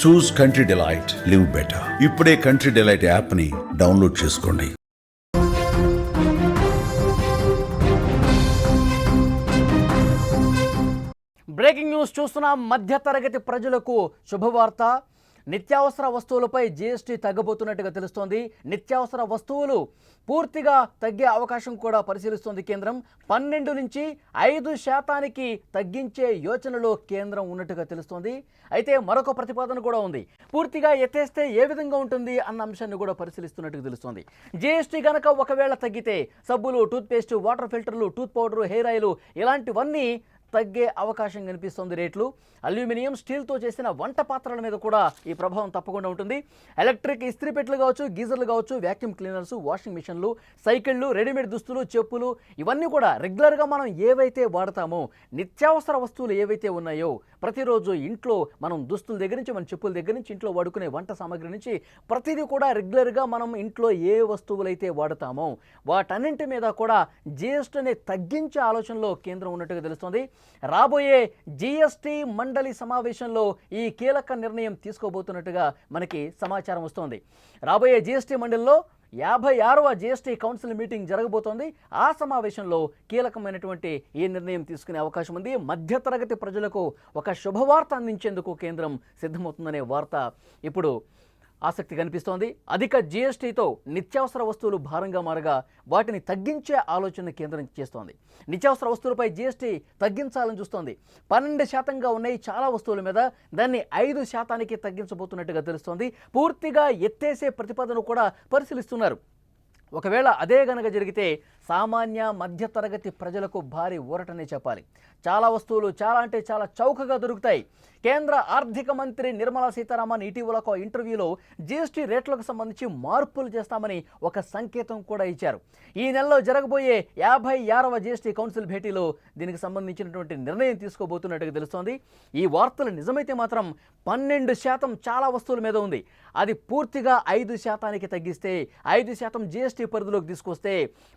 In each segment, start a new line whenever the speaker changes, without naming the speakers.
చూస్ country delight, live better. ఇప్పుడే country delight యాప్ని download చేసుకోండి.
బ్రేకింగ్ న్యూస్ చూస్తున్నాం. మధ్యతరగతి ప్రజలకు శుభవార్త. నిత్యావసర వస్తువులపై జీఎస్టీ తగ్గబోతున్నట్టుగా తెలుస్తోంది. నిత్యావసర వస్తువులు పూర్తిగా తగ్గే అవకాశం కూడా పరిశీలిస్తోంది కేంద్రం. 12 నుంచి 5% తగ్గించే యోచనలో కేంద్రం ఉన్నట్టుగా తెలుస్తోంది. అయితే మరొక ప్రతిపాదన కూడా ఉంది. పూర్తిగా ఎత్తేస్తే ఏ విధంగా ఉంటుంది అన్న అంశాన్ని కూడా పరిశీలిస్తున్నట్టుగా తెలుస్తోంది. జీఎస్టీ కనుక ఒకవేళ తగ్గితే సబ్బులు, టూత్పేస్ట్, వాటర్ ఫిల్టర్లు, టూత్ పౌడరు, హెయిర్ ఆయిల్ ఇలాంటివన్నీ తగ్గే అవకాశం కనిపిస్తుంది. రేట్లు అల్యూమినియం, స్టీల్తో చేసిన వంట పాత్రల మీద కూడా ఈ ప్రభావం తప్పకుండా ఉంటుంది. ఎలక్ట్రిక్ ఇస్త్రీ పెట్టెలు కావచ్చు, గీజర్లు కావచ్చు, వ్యాక్యూమ్ క్లీనర్స్, వాషింగ్ మిషన్లు, సైకిళ్ళు, రెడీమేడ్ దుస్తులు, చెప్పులు ఇవన్నీ కూడా రెగ్యులర్గా మనం ఏవైతే వాడతామో నిత్యావసర వస్తువులు ఏవైతే ఉన్నాయో ప్రతిరోజు ఇంట్లో మనం దుస్తుల దగ్గర నుంచి మన చెప్పుల దగ్గర నుంచి ఇంట్లో వాడుకునే వంట సామాగ్రి నుంచి ప్రతిదీ కూడా రెగ్యులర్గా మనం ఇంట్లో ఏ వస్తువులైతే వాడతామో వాటన్నింటి మీద కూడా జీఎస్టీని తగ్గించే ఆలోచనలో కేంద్రం ఉన్నట్టుగా తెలుస్తోంది. రాబోయే జీఎస్టీ మండలి సమావేశంలో ఈ కీలక నిర్ణయం తీసుకోబోతున్నట్టుగా మనకి సమాచారం వస్తోంది. రాబోయే జీఎస్టీ మండలిలో 56వ జీఎస్టీ కౌన్సిల్ మీటింగ్ జరగబోతోంది. ఆ సమావేశంలో కీలకమైనటువంటి ఈ నిర్ణయం తీసుకునే అవకాశం ఉంది. మధ్యతరగతి ప్రజలకు ఒక శుభవార్త అందించేందుకు కేంద్రం సిద్ధమవుతుందనే వార్త ఇప్పుడు ఆసక్తి కనిపిస్తోంది. అధిక జీఎస్టీతో నిత్యావసర వస్తువులు భారంగా మారగా వాటిని తగ్గించే ఆలోచన కేంద్రం చేస్తోంది. నిత్యావసర వస్తువులపై జీఎస్టీ తగ్గించాలని చూస్తోంది. 12% ఉన్నాయి చాలా వస్తువుల మీద, దాన్ని 5% తగ్గించబోతున్నట్టుగా తెలుస్తోంది. పూర్తిగా ఎత్తేసే ప్రతిపాదన కూడా పరిశీలిస్తున్నారు. ఒకవేళ అదే గనక జరిగితే సామాన్య మధ్యతరగతి ప్రజలకు భారీ ఊరటనే చెప్పాలి. చాలా వస్తువులు చాలా అంటే చాలా చౌకగా దొరుకుతాయి. కేంద్ర ఆర్థిక మంత్రి నిర్మలా సీతారామన్ ఇటీవల ఒక ఇంటర్వ్యూలో జీఎస్టీ రేట్లకు సంబంధించి మార్పులు చేస్తామని ఒక సంకేతం కూడా ఇచ్చారు. ఈ నెలలో జరగబోయే 56వ జీఎస్టీ కౌన్సిల్ భేటీలో దీనికి సంబంధించినటువంటి నిర్ణయం తీసుకోబోతున్నట్టుగా తెలుస్తోంది. ఈ వార్తలు నిజమైతే మాత్రం 12% చాలా వస్తువుల మీద ఉంది. అది పూర్తిగా 5% తగ్గిస్తే 5% జీఎస్టీ పరిధిలోకి తీసుకొస్తే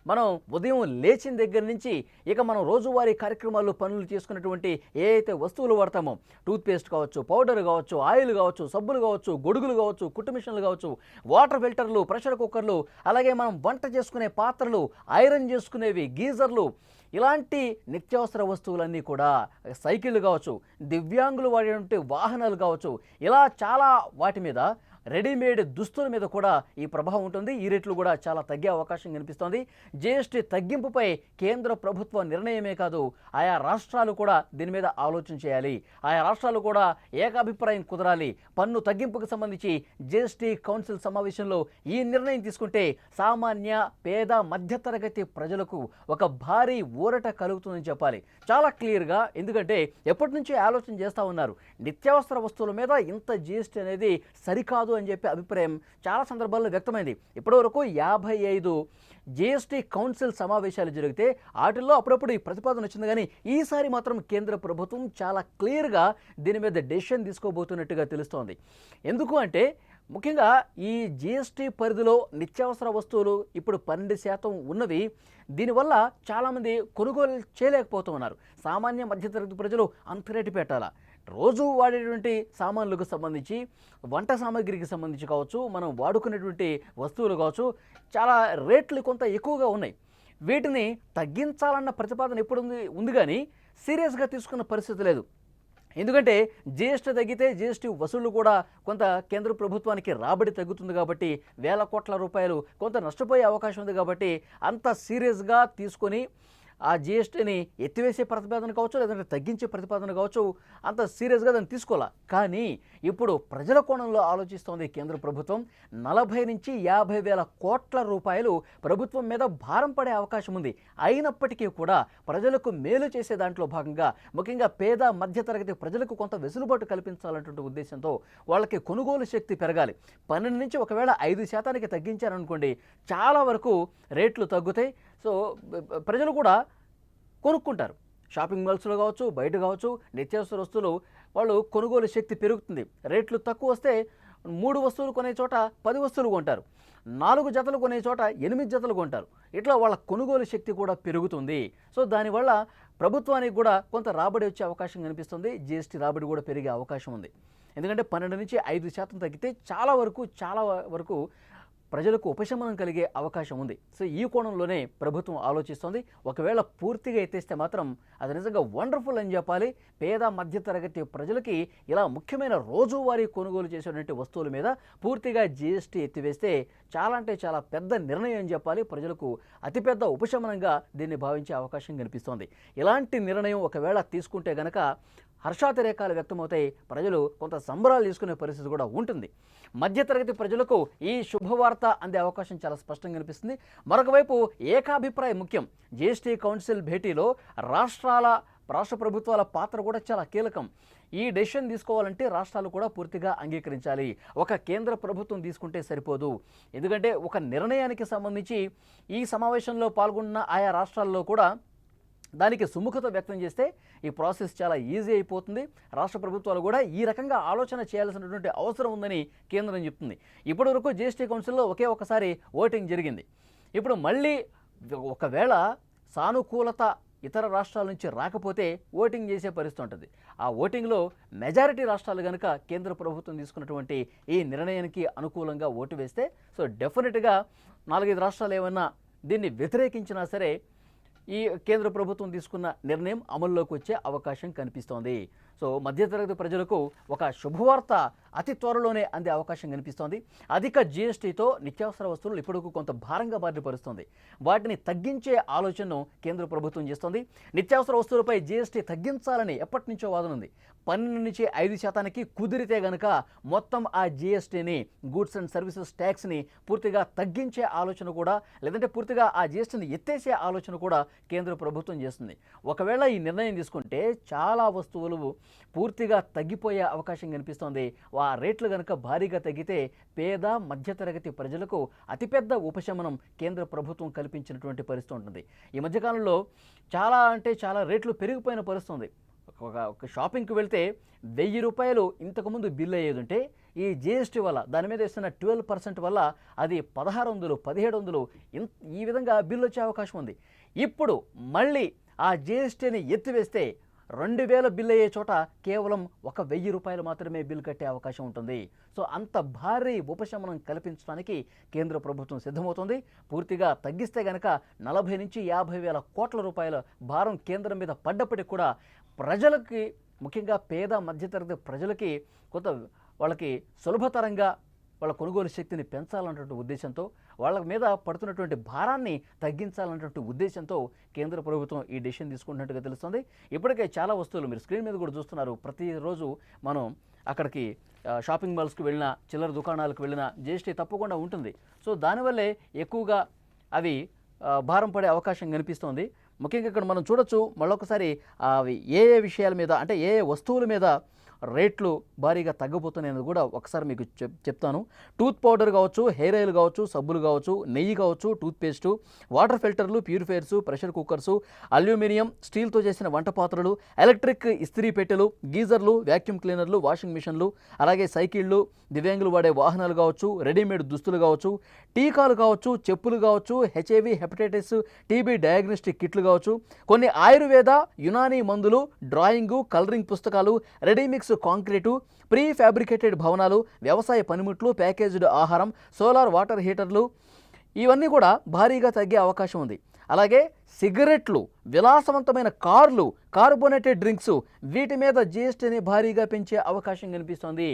మనం ఉదయం లేచిన దగ్గర నుంచి ఇక మనం రోజువారీ కార్యక్రమాల్లో పనులు చేసుకున్నటువంటి ఏ అయితే వస్తువులు వాడతామో టూత్పేస్ట్ కావచ్చు, పౌడర్ కావచ్చు, ఆయిల్ కావచ్చు, సబ్బులు కావచ్చు, గొడుగులు కావచ్చు, కుట్టు మిషన్లు కావచ్చు, వాటర్ ఫిల్టర్లు, ప్రెషర్ కుక్కర్లు, అలాగే మనం వంట చేసుకునే పాత్రలు, ఐరన్ చేసుకునేవి, గీజర్లు ఇలాంటి నిత్యావసర వస్తువులన్నీ కూడా, సైకిళ్ళు కావచ్చు, దివ్యాంగులు వాడేటువంటి వాహనాలు కావచ్చు, ఇలా చాలా వాటి మీద రెడీమేడ్ దుస్తుల మీద కూడా ఈ ప్రభావం ఉంటుంది. ఈ రేట్లు కూడా చాలా తగ్గే అవకాశం కనిపిస్తోంది. జీఎస్టీ తగ్గింపుపై కేంద్ర ప్రభుత్వ నిర్ణయమే కాదు, ఆయా రాష్ట్రాలు కూడా దీని మీద ఆలోచన చేయాలి. ఆయా రాష్ట్రాలు కూడా ఏకాభిప్రాయం కుదరాలి. పన్ను తగ్గింపుకు సంబంధించి జీఎస్టీ కౌన్సిల్ సమావేశంలో ఈ నిర్ణయం తీసుకుంటే సామాన్య పేద మధ్యతరగతి ప్రజలకు ఒక భారీ ఊరట కలుగుతుందని చెప్పాలి. చాలా క్లియర్గా, ఎందుకంటే ఎప్పటి నుంచో ఆలోచన చేస్తూ ఉన్నారు. నిత్యావసర వస్తువుల మీద ఇంత జీఎస్టీ అనేది సరికాదు అని చెప్పి అభిప్రాయం చాలా సందర్భాల్లో వ్యక్తమైంది. ఇప్పటివరకు 55 జీఎస్టీ కౌన్సిల్ సమావేశాలు జరిగితే వాటిల్లో అప్పుడప్పుడు ఈ ప్రతిపాదన వచ్చింది. కానీ ఈసారి మాత్రం కేంద్ర ప్రభుత్వం చాలా క్లియర్గా దీని మీద డెసిషన్ తీసుకోబోతున్నట్టుగా తెలుస్తోంది. ఎందుకు అంటే ముఖ్యంగా ఈ జీఎస్టీ పరిధిలో నిత్యావసర వస్తువులు ఇప్పుడు 12% ఉన్నవి. దీనివల్ల చాలామంది కొనుగోలు చేయలేకపోతూ ఉన్నారు. సామాన్య మధ్యతరగతి ప్రజలు అంత రేటు పెట్టాలా? రోజు వాడేటువంటి సామాన్లకు సంబంధించి, వంట సామాగ్రికి సంబంధించి కావచ్చు, మనం వాడుకునేటువంటి వస్తువులు కావచ్చు, చాలా రేట్లు కొంత ఎక్కువగా ఉన్నాయి. వీటిని తగ్గించాలన్న ప్రతిపాదన ఎప్పుడు ఉంది కానీ సీరియస్గా తీసుకున్న పరిస్థితి లేదు. ఎందుకంటే జీఎస్టీ తగ్గితే జీఎస్టీ వసూళ్లు కూడా కొంత కేంద్ర ప్రభుత్వానికి రాబడి తగ్గుతుంది కాబట్టి వేల కోట్ల రూపాయలు కొంత నష్టపోయే అవకాశం ఉంది. కాబట్టి అంత సీరియస్గా తీసుకొని ఆ జీఎస్టీని ఎత్తివేసే ప్రతిపాదన కావచ్చు, లేదంటే తగ్గించే ప్రతిపాదన కావచ్చు, అంత సీరియస్గా దాన్ని తీసుకోవాలా. కానీ ఇప్పుడు ప్రజల కోణంలో ఆలోచిస్తోంది కేంద్ర ప్రభుత్వం. 40 నుంచి 50 వేల కోట్ల రూపాయలు ప్రభుత్వం మీద భారం పడే అవకాశం ఉంది. అయినప్పటికీ కూడా ప్రజలకు మేలు చేసే దాంట్లో భాగంగా ముఖ్యంగా పేద మధ్యతరగతి ప్రజలకు కొంత వెసులుబాటు కల్పించాలన్నటువంటి ఉద్దేశంతో వాళ్ళకి కొనుగోలు శక్తి పెరగాలి. 12 నుంచి ఒకవేళ 5% తగ్గించారనుకోండి, చాలా వరకు రేట్లు తగ్గుతాయి. సో ప్రజలు కూడా కొనుక్కుంటారు. షాపింగ్ మాల్స్లో కావచ్చు, బయట కావచ్చు, నిత్యావసర వస్తువులు వాళ్ళు కొనుగోలు శక్తి పెరుగుతుంది. రేట్లు తక్కువ వస్తే 3 వస్తువులు కొనే చోట 10 వస్తువులు కొంటారు, 4 జతలు కొనే చోట 8 జతలు కొంటారు. ఇట్లా వాళ్ళ కొనుగోలు శక్తి కూడా పెరుగుతుంది. సో దానివల్ల ప్రభుత్వానికి కూడా కొంత రాబడి వచ్చే అవకాశం కనిపిస్తుంది. జీఎస్టీ రాబడి కూడా పెరిగే అవకాశం ఉంది. ఎందుకంటే 12 నుంచి 5% తగ్గితే చాలా వరకు ప్రజలకు ఉపశమనం కలిగే అవకాశం ఉంది. సో ఈ కోణంలోనే ప్రభుత్వం ఆలోచిస్తోంది. ఒకవేళ పూర్తిగా ఎత్తేస్తే మాత్రం అది నిజంగా వండర్ఫుల్ అని చెప్పాలి. పేద మధ్యతరగతి ప్రజలకి ఇలా ముఖ్యమైన రోజువారీ కొనుగోలు చేసేటువంటి వస్తువుల మీద పూర్తిగా జీఎస్టీ ఎత్తివేస్తే చాలా అంటే చాలా పెద్ద నిర్ణయం అని చెప్పాలి. ప్రజలకు అతిపెద్ద ఉపశమనంగా దీన్ని భావించే అవకాశం కనిపిస్తోంది. ఇలాంటి నిర్ణయం ఒకవేళ తీసుకుంటే గనక హర్షాతిరేకాలు వ్యక్తమవుతాయి. ప్రజలు కొంత సంబరాలు తీసుకునే పరిస్థితి కూడా ఉంటుంది. మధ్యతరగతి ప్రజలకు ఈ శుభవార్త అందే అవకాశం చాలా స్పష్టంగా కనిపిస్తుంది. మరొక వైపు ఏకాభిప్రాయం ముఖ్యం. జీఎస్టీ కౌన్సిల్ భేటీలో రాష్ట్ర ప్రభుత్వాల పాత్ర కూడా చాలా కీలకం. ఈ డెసిషన్ తీసుకోవాలంటే రాష్ట్రాలు కూడా పూర్తిగా అంగీకరించాలి. ఒక కేంద్ర ప్రభుత్వం తీసుకుంటే సరిపోదు. ఎందుకంటే ఒక నిర్ణయానికి సంబంధించి ఈ సమావేశంలో పాల్గొన్న ఆయా రాష్ట్రాల్లో కూడా దానికి సుముఖత వ్యక్తం చేస్తే ఈ ప్రాసెస్ చాలా ఈజీ అయిపోతుంది. రాష్ట్ర ప్రభుత్వాలు కూడా ఈ రకంగా ఆలోచన చేయాల్సినటువంటి అవసరం ఉందని కేంద్రం చెప్తుంది. ఇప్పటి వరకు జీఎస్టీ కౌన్సిల్లో ఒకసారి ఓటింగ్ జరిగింది. ఇప్పుడు మళ్ళీ ఒకవేళ సానుకూలత ఇతర రాష్ట్రాల నుంచి రాకపోతే ఓటింగ్ చేసే పరిస్థితి ఉంటుంది. ఆ ఓటింగ్లో మెజారిటీ రాష్ట్రాలు కనుక కేంద్ర ప్రభుత్వం తీసుకున్నటువంటి ఈ నిర్ణయానికి అనుకూలంగా ఓటు వేస్తే సో డెఫినెట్గా 4-5 రాష్ట్రాలు ఏమన్నా దీన్ని వ్యతిరేకించినా సరే ఈ కేంద్ర ప్రభుత్వం తీసుకున్న నిర్ణయం అమల్లోకి వచ్చే అవకాశం కనిపిస్తోంది. సో మధ్యతరగతి ప్రజలకు ఒక శుభవార్త అతి త్వరలోనే అందే అవకాశం కనిపిస్తోంది. అధిక జీఎస్టీతో నిత్యావసర వస్తువులు ఇప్పటికు కొంత భారంగా బారిపరుస్తోంది. వాటిని తగ్గించే ఆలోచనను కేంద్ర ప్రభుత్వం చేస్తోంది. నిత్యావసర వస్తువులపై జీఎస్టీ తగ్గించాలని ఎప్పటి నుంచో వాదన ఉంది. 12 నుంచి 5% కుదిరితే గనక మొత్తం ఆ జీఎస్టీని గూడ్స్ అండ్ సర్వీసెస్ ట్యాక్స్ని పూర్తిగా తగ్గించే ఆలోచన కూడా, లేదంటే పూర్తిగా ఆ జీఎస్టీని ఎత్తేసే ఆలోచన కూడా కేంద్ర ప్రభుత్వం చేస్తుంది. ఒకవేళ ఈ నిర్ణయం తీసుకుంటే చాలా వస్తువులు పూర్తిగా తగ్గిపోయే అవకాశం కనిపిస్తోంది. ఆ రేట్లు కనుక భారీగా తగ్గితే పేద మధ్యతరగతి ప్రజలకు అతిపెద్ద ఉపశమనం కేంద్ర ప్రభుత్వం కల్పించినటువంటి పరిస్థితి ఉంటుంది. ఈ మధ్యకాలంలో చాలా అంటే చాలా రేట్లు పెరిగిపోయిన పరిస్థితి ఉంది. ఒక షాపింగ్కి వెళ్తే 1000 రూపాయలు ఇంతకుముందు బిల్ అయ్యేది ఉంటే ఈ జీఎస్టీ వల్ల దాని మీద వేస్తున్న 12% వల్ల అది 1600, 1700 ఈ విధంగా బిల్ వచ్చే అవకాశం ఉంది. ఇప్పుడు మళ్ళీ ఆ జీఎస్టీని ఎత్తివేస్తే 2000 బిల్ అయ్యే చోట కేవలం 1000 రూపాయలు మాత్రమే బిల్ కట్టే అవకాశం ఉంటుంది. సో అంత భారీ ఉపశమనం కల్పించడానికి కేంద్ర ప్రభుత్వం సిద్ధమవుతుంది. పూర్తిగా తగ్గిస్తే గనక 40 నుంచి 50 వేల కోట్ల రూపాయల భారం కేంద్రం మీద పడ్డప్పటికి కూడా ప్రజలకి, ముఖ్యంగా పేద మధ్యతరగతి ప్రజలకి కొంత వాళ్ళకి సులభతరంగా వాళ్ళ కొనుగోలు శక్తిని పెంచాలన్నటువంటి ఉద్దేశంతో, వాళ్ళ మీద పడుతున్నటువంటి భారాన్ని తగ్గించాలన్నటువంటి ఉద్దేశంతో కేంద్ర ప్రభుత్వం ఈ డెసిషన్ తీసుకుంటున్నట్టుగా తెలుస్తుంది. ఇప్పటికే చాలా వస్తువులు మీరు స్క్రీన్ మీద కూడా చూస్తున్నారు. ప్రతిరోజు మనం అక్కడికి షాపింగ్ మాల్స్కి వెళ్ళినా, చిల్లర దుకాణాలకు వెళ్ళినా జీఎస్టీ తప్పకుండా ఉంటుంది. సో దానివల్లే ఎక్కువగా అవి భారం పడే అవకాశం కనిపిస్తోంది. ముఖ్యంగా ఇక్కడ మనం చూడొచ్చు మళ్ళొకసారి అవి ఏ విషయాల మీద, అంటే ఏ వస్తువుల మీద రేట్లు భారీగా తగ్గబోతున్నాయని కూడా ఒకసారి మీకు చెప్తాను. టూత్ పౌడర్ కావచ్చు, హెయిర్ ఆయిల్ కావచ్చు, సబ్బులు కావచ్చు, నెయ్యి కావచ్చు, టూత్పేస్టు, వాటర్ ఫిల్టర్లు, ప్యూరిఫైయర్సు, ప్రెషర్ కుక్కర్సు, అల్యూమినియం, స్టీల్తో చేసిన వంట పాత్రలు, ఎలక్ట్రిక్ ఇస్త్రీ పెట్టెలు, గీజర్లు, వ్యాక్యూమ్ క్లీనర్లు, వాషింగ్ మిషన్లు, అలాగే సైకిళ్ళు, దివ్యాంగులు వాడే వాహనాలు కావచ్చు, రెడీమేడ్ దుస్తులు కావచ్చు, టీకాలు కావచ్చు, చెప్పులు కావచ్చు, హెచ్ఐవి, హెపటైటిస్, టీబీ డయాగ్నోస్టిక్ కిట్లు కావచ్చు, కొన్ని ఆయుర్వేద, యునానీ మందులు, డ్రాయింగు, కలరింగ్ పుస్తకాలు, రెడీమిక్స్ కాంక్రీటు, ప్రీ ఫ్యాబ్రికేటెడ్ భవనాలు, వ్యవసాయ పనిముట్లు, ప్యాకేజ్డ్ ఆహారం, సోలార్ వాటర్ హీటర్లు, ఇవన్నీ కూడా భారీగా తగ్గే అవకాశం ఉంది. అలాగే సిగరెట్లు, విలాసవంతమైన కార్లు, కార్బోనేటెడ్ డ్రింక్స్, వీటి మీద జీఎస్టీని భారీగా పెంచే అవకాశం కనిపిస్తోంది.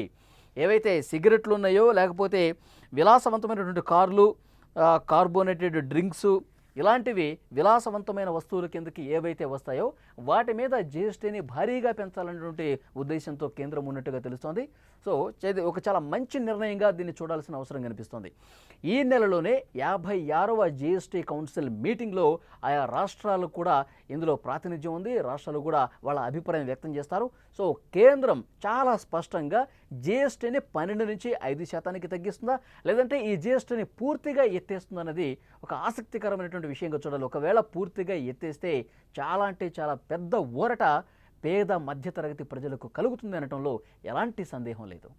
ఏవైతే సిగరెట్లు ఉన్నాయో, లేకపోతే విలాసవంతమైనటువంటి కార్లు, కార్బోనేటెడ్ డ్రింక్స్, ఇలాంటివి విలాసవంతమైన వస్తువుల కిందకి ఏవైతే వస్తాయో వాటి మీద జీఎస్టీని భారీగా పెంచాలనేటువంటి ఉద్దేశంతో కేంద్రం ఉన్నట్టుగా తెలుస్తోంది. సో ఒక చాలా మంచి నిర్ణయంగా దీన్ని చూడాల్సిన అవసరం కనిపిస్తోంది. ఈ నెలలోనే 56వ జీఎస్టీ కౌన్సిల్ మీటింగ్లో ఆయా రాష్ట్రాలు కూడా ఇందులో ప్రాతినిధ్యం ఉంది. రాష్ట్రాలు కూడా వాళ్ళ అభిప్రాయం వ్యక్తం చేస్తారు. సో కేంద్రం చాలా స్పష్టంగా జీఎస్టీని 12 నుంచి 5% తగ్గిస్తుందా, లేదంటే ఈ జీఎస్టీని పూర్తిగా ఎత్తేస్తుందా అన్నది ఒక ఆసక్తికరమైనటువంటి విషయంగా చూడాలి. ఒకవేళ పూర్తిగా ఎత్తేస్తే చాలా అంటే చాలా పెద్ద ఊరట పేద మధ్యతరగతి ప్రజలకు కలుగుతుంది అనటంలో ఎలాంటి సందేహం లేదు.